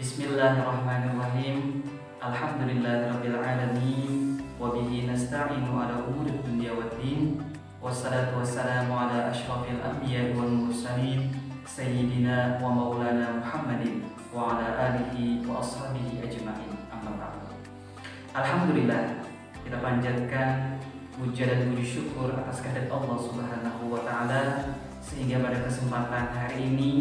Bismillahirrahmanirrahim. Alhamdulillahirabbil alamin wa bihi nasta'inu ala umuri dunya waddin. Wassalatu wassalamu ala asyrafil anbiya'i wal mursalin sayyidina wa maulana Muhammadin wa ala alihi wa ashabihi ajma'in. Amma ba'du. Alhamdulillah, kita panjatkan puja dan puji syukur atas kehadirat Allah Subhanahu wa taala sehingga pada kesempatan hari ini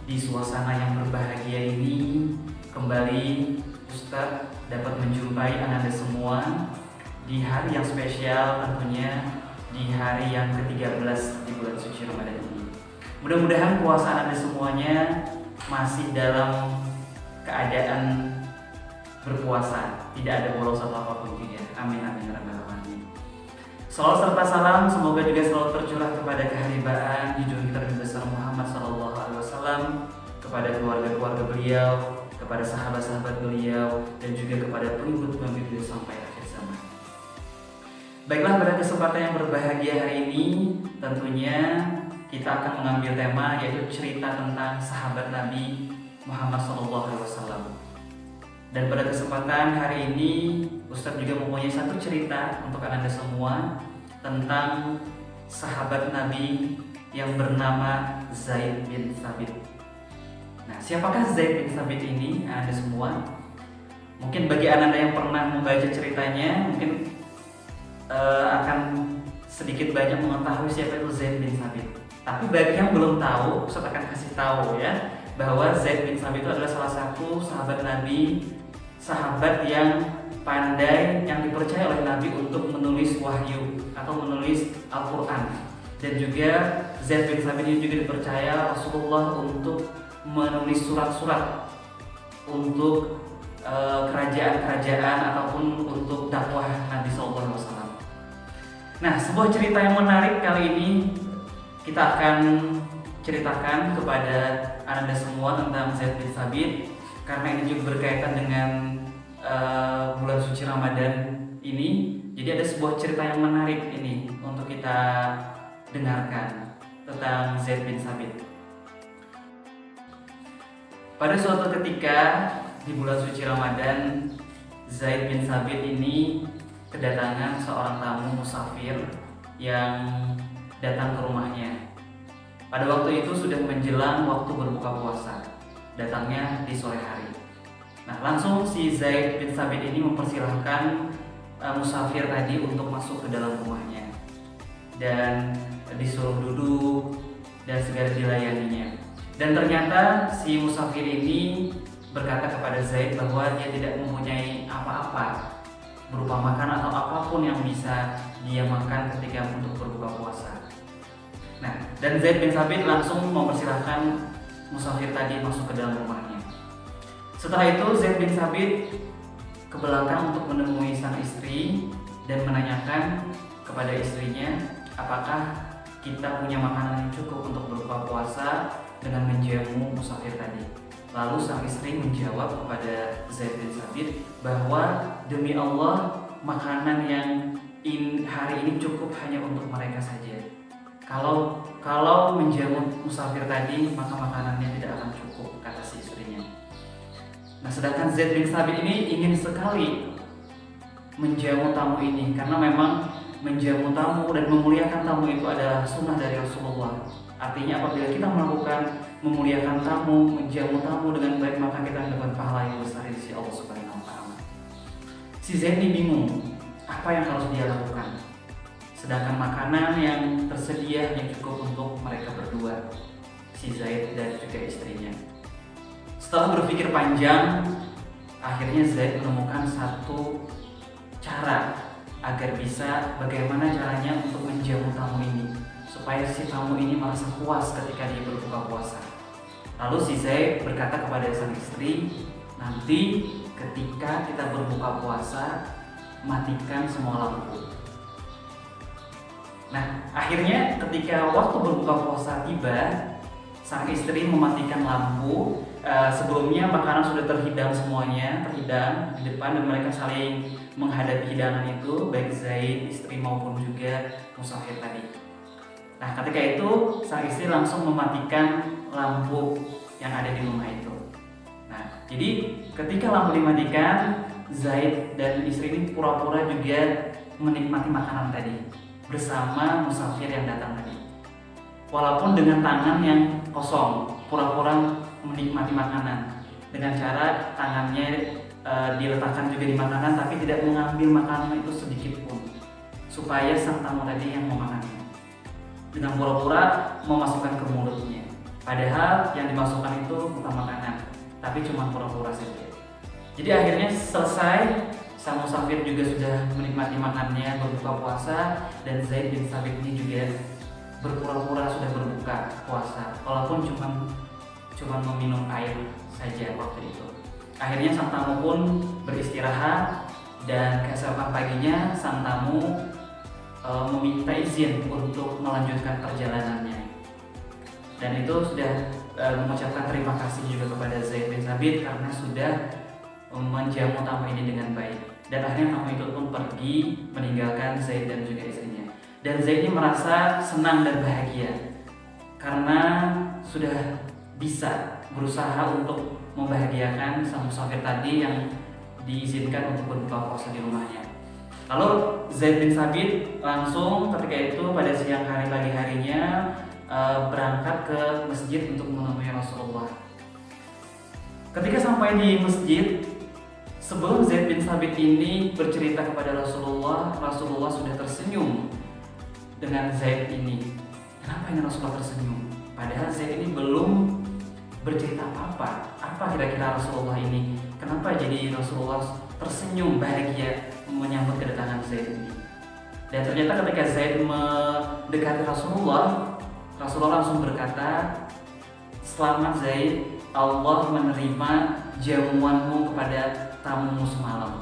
di suasana yang berbahagia ini kembali Ustadz dapat menjumpai Anda semua di hari yang spesial, tentunya di hari yang ke-13 di bulan suci Ramadan ini. Mudah-mudahan puasa Anda semuanya masih dalam keadaan berpuasa, tidak ada bolos apapun juga. Amin amin ya rabbal alamin. Salawat serta salam semoga juga selalu tercurah kepada kehadiran junjungan kita Nabi besar Muhammad SAW, kepada keluarga-keluarga beliau, kepada sahabat-sahabat beliau, dan juga kepada pengikut-pengikut beliau sampai akhir zaman. Baiklah, pada kesempatan yang berbahagia hari ini tentunya kita akan mengambil tema yaitu cerita tentang sahabat Nabi Muhammad SAW. Dan pada kesempatan hari ini Ustadz juga mempunyai satu cerita untuk Anda semua tentang sahabat Nabi yang bernama Zaid bin Thabit. Nah, siapakah Zaid bin Thabit ini Anda semua? Mungkin bagi Anda yang pernah membaca ceritanya mungkin akan sedikit banyak mengetahui siapa itu Zaid bin Thabit. Tapi bagi yang belum tahu, Ustadz akan kasih tahu ya bahwa Zaid bin Thabit itu adalah salah satu sahabat Nabi, sahabat yang pandai, yang dipercaya oleh Nabi untuk menulis wahyu atau menulis Al-Quran. Dan juga Zaid bin Thabit ini juga dipercaya Rasulullah untuk menulis surat-surat untuk kerajaan-kerajaan ataupun untuk dakwah Nabi SAW. Nah, sebuah cerita yang menarik kali ini kita akan ceritakan kepada Anda semua tentang Zaid bin Thabit, karena ini juga berkaitan dengan bulan suci Ramadan ini. Jadi ada sebuah cerita yang menarik ini untuk kita dengarkan tentang Zaid bin Thabit. Pada suatu ketika di bulan suci Ramadan, Zaid bin Thabit ini kedatangan seorang tamu musafir yang datang ke rumahnya. Pada waktu itu sudah menjelang waktu berbuka puasa, datangnya di sore hari. Nah, langsung si Zaid bin Thabit ini mempersilahkan musafir tadi untuk masuk ke dalam rumahnya dan disuruh duduk dan segala dilayaninya. Dan ternyata si musafir ini berkata kepada Zaid bahwa dia tidak mempunyai apa-apa berupa makan atau apapun yang bisa dia makan ketika untuk berbuka puasa. Nah, dan Zaid bin Thabit langsung mempersilahkan musafir tadi masuk ke dalam rumahnya. Setelah itu Zaid bin Thabit ke belakang untuk menemui sang istri dan menanyakan kepada istrinya apakah kita punya makanan yang cukup untuk berbuka puasa dengan menjamu musafir tadi. Lalu sang istri menjawab kepada Zaid bin Thabit bahwa demi Allah makanan yang hari ini cukup hanya untuk mereka saja. Kalau menjamu musafir tadi maka makanannya tidak akan cukup, kata si istrinya. Nah, sedangkan Zaid bin Thabit ini ingin sekali menjamu tamu ini karena memang menjamu tamu dan memuliakan tamu itu adalah sunnah dari Rasulullah. Artinya apabila kita melakukan memuliakan tamu, menjamu tamu dengan baik, maka kita mendapat pahala yang besar di sisi Allah Subhanahu wa taala. Si Zaid ini bingung apa yang harus dia lakukan. Sedangkan makanan yang tersedia hanya cukup untuk mereka berdua, si Zaid dan juga istrinya. Setelah berpikir panjang, akhirnya Zaid menemukan satu cara agar bisa bagaimana caranya untuk menjamu tamu ini supaya si tamu ini merasa puas ketika dia berbuka puasa. Lalu si Zaid berkata kepada sang istri, nanti ketika kita berbuka puasa matikan semua lampu. Nah, akhirnya ketika waktu berbuka puasa tiba, sang istri mematikan lampu. Sebelumnya makanan sudah terhidang semuanya, terhidang di depan dan mereka saling menghadapi hidangan itu, baik Zaid, istri maupun juga musafir tadi. Nah, ketika itu sang istri langsung mematikan lampu yang ada di rumah itu. Nah, di Jadi ketika lampu dimatikan, Zaid dan istri ini pura-pura juga menikmati makanan tadi bersama musafir yang datang tadi. Walaupun dengan tangan yang kosong, pura-pura menikmati makanan dengan cara tangannya diletakkan juga di makanan, tapi tidak mengambil makanan itu sedikit pun, supaya sang tamu tadi yang memakannya. Dengan pura-pura memasukkan ke mulutnya, padahal yang dimasukkan itu bukan makanan, tapi cuma pura-pura saja. Jadi akhirnya selesai, sang musafir juga sudah menikmati makannya, berbuka puasa, dan Zaid bin Sabit ini juga berpura-pura sudah berbuka puasa, walaupun cuma meminum air saja waktu itu. Akhirnya sang tamu pun beristirahat, dan keesokan paginya sang tamu meminta izin untuk melanjutkan perjalanannya. Dan itu sudah mengucapkan terima kasih juga kepada Zaid bin Sabit karena sudah menjamu tamu ini dengan baik. Dan akhirnya tamu itu pun pergi meninggalkan Zaid dan juga istrinya. Dan Zaid ini merasa senang dan bahagia karena sudah bisa berusaha untuk membahagiakan sang musafir tadi yang diizinkan untuk berbuka puasa di rumahnya. Lalu Zaid bin Sabit langsung ketika itu pada siang hari pagi harinya berangkat ke masjid untuk menemui Rasulullah. Ketika sampai di masjid, sebelum Zaid bin Sabit ini bercerita kepada Rasulullah, Rasulullah sudah tersenyum dengan Zaid ini. Kenapa ini Rasulullah tersenyum? Padahal Zaid ini belum bercerita apa-apa. Apa kira-kira Rasulullah ini? Kenapa jadi Rasulullah tersenyum bahagia menyambut kedatangan Zaid ini? Dan ternyata ketika Zaid mendekati Rasulullah, Rasulullah langsung berkata, "Selamat Zaid, Allah menerima jamuanmu kepada tamumu semalam."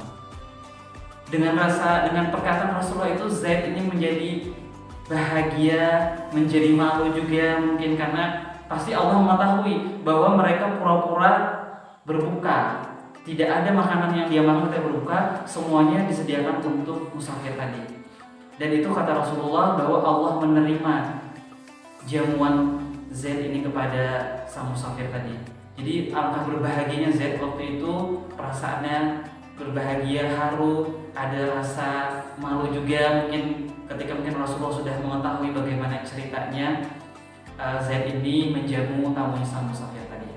Dengan perkataan Rasulullah itu, Zaid ini menjadi bahagia, menjadi malu juga mungkin karena pasti Allah mengetahui bahwa mereka pura-pura berbuka. Tidak ada makanan yang dia makan ketika berbuka, semuanya disediakan untuk musafir tadi. Dan itu kata Rasulullah bahwa Allah menerima jamuan Zaid ini kepada sang musafir tadi. Jadi alangkah berbahagianya Zaid waktu itu, perasaannya berbahagia, haru, ada rasa malu juga mungkin ketika mungkin Rasulullah sudah mengetahui bagaimana ceritanya Zaid ini menjamu tamunya sang musafir tadi.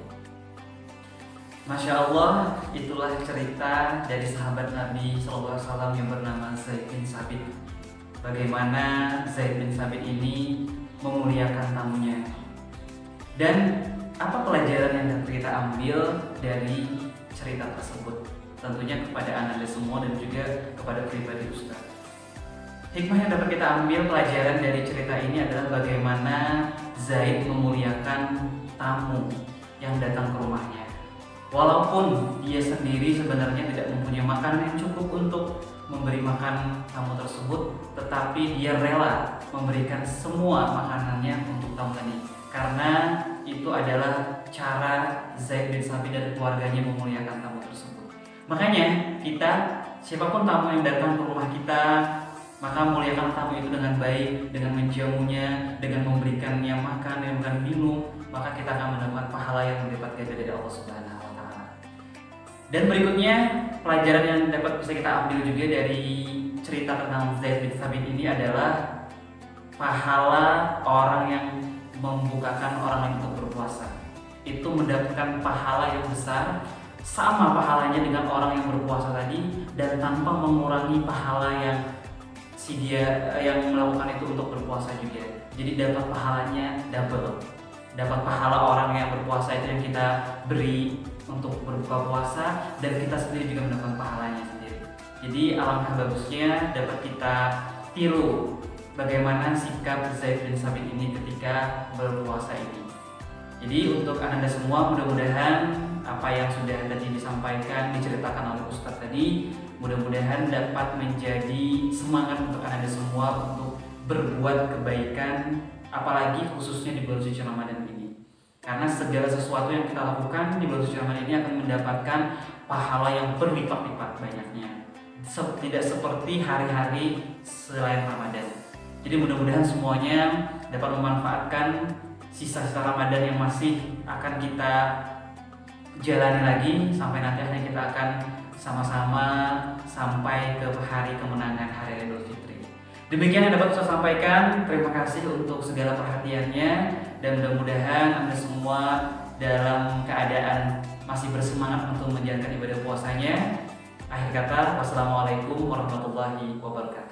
Masya Allah, itulah cerita dari sahabat Nabi SAW yang bernama Zaid bin Sabit. Bagaimana Zaid bin Sabit ini memuliakan tamunya. Dan apa pelajaran yang dapat kita ambil dari cerita tersebut? Tentunya kepada Anda semua dan juga kepada pribadi Ustaz. Hikmah yang dapat kita ambil pelajaran dari cerita ini adalah bagaimana Zaid memuliakan tamu yang datang ke rumahnya. Walaupun dia sendiri sebenarnya tidak mempunyai makanan yang cukup untuk memberi makan tamu tersebut, tetapi dia rela memberikan semua makanannya untuk tamu tadi, karena itu adalah cara Zaid bin Sabit dan keluarganya memuliakan tamu tersebut. Makanya kita, siapapun tamu yang datang ke rumah kita, maka muliakan tamu itu dengan baik, dengan menjamunya, dengan memberikannya makan, dengan memberikan minum, maka kita akan mendapatkan pahala yang berlipat ganda dari Allah Subhanahu wa Ta'ala. Dan berikutnya, pelajaran yang dapat bisa kita ambil juga dari cerita tentang Zaid bin Sabit ini adalah pahala orang yang membukakan orang lain untuk berpuasa. Itu mendapatkan pahala yang besar, sama pahalanya dengan orang yang berpuasa tadi, dan tanpa mengurangi pahala yang dia yang melakukan itu untuk berpuasa juga. Jadi dapat pahalanya double. Dapat pahala orang yang berpuasa itu yang kita beri untuk berbuka puasa, dan kita sendiri juga mendapatkan pahalanya sendiri. Jadi alangkah bagusnya dapat kita tiru bagaimana sikap Zaid bin Sabit ini ketika berpuasa ini. Jadi untuk Anda semua, mudah-mudahan apa yang sudah tadi disampaikan, diceritakan oleh Ustadz tadi, mudah-mudahan dapat menjadi semangat untuk Anda semua untuk berbuat kebaikan, apalagi khususnya di bulan suci Ramadan ini. Karena segala sesuatu yang kita lakukan di bulan suci Ramadan ini akan mendapatkan pahala yang berlipat-lipat banyaknya. Tidak seperti hari-hari selain Ramadan. Jadi mudah-mudahan semuanya dapat memanfaatkan sisa-sisa Ramadan yang masih akan kita jalani lagi sampai nanti akhirnya kita akan sama-sama sampai ke hari kemenangan hari raya Idul Fitri. Demikian yang dapat saya sampaikan. Terima kasih untuk segala perhatiannya dan mudah-mudahan Anda semua dalam keadaan masih bersemangat untuk menjalankan ibadah puasanya. Akhir kata, wassalamualaikum warahmatullahi wabarakatuh.